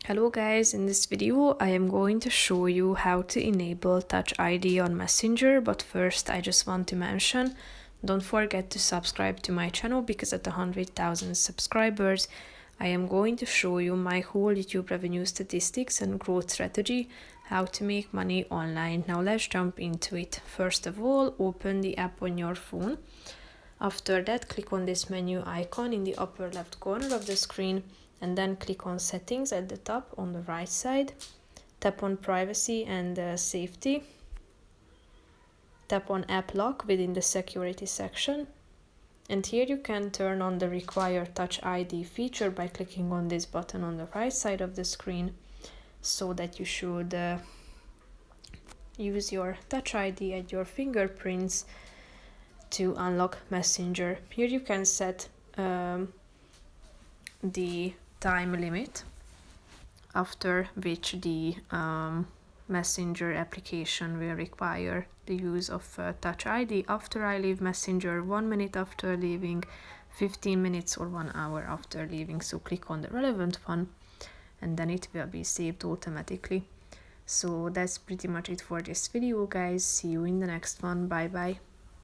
Hello guys, in this video I am going to show you how to enable Touch ID on Messenger, but first I just want to mention, don't forget to subscribe to my channel because at 100,000 subscribers I am going to show you my whole YouTube revenue statistics and growth strategy, how to make money online. Now let's jump into it. First of all, open the app on your phone. After that, click on this menu icon in the upper left corner of the screen and then click on settings at the top on the right side. Tap on privacy and safety. Tap on app lock within the security section. And here you can turn on the require Touch ID feature by clicking on this button on the right side of the screen, so that you should use your Touch ID and your fingerprints to unlock Messenger. Here you can set the time limit after which the Messenger application will require the use of Touch ID. After I leave Messenger, 1 minute after leaving, 15 minutes or 1 hour after leaving. So click on the relevant one and then it will be saved automatically. So that's pretty much it for this video guys. See you in the next one. Bye bye.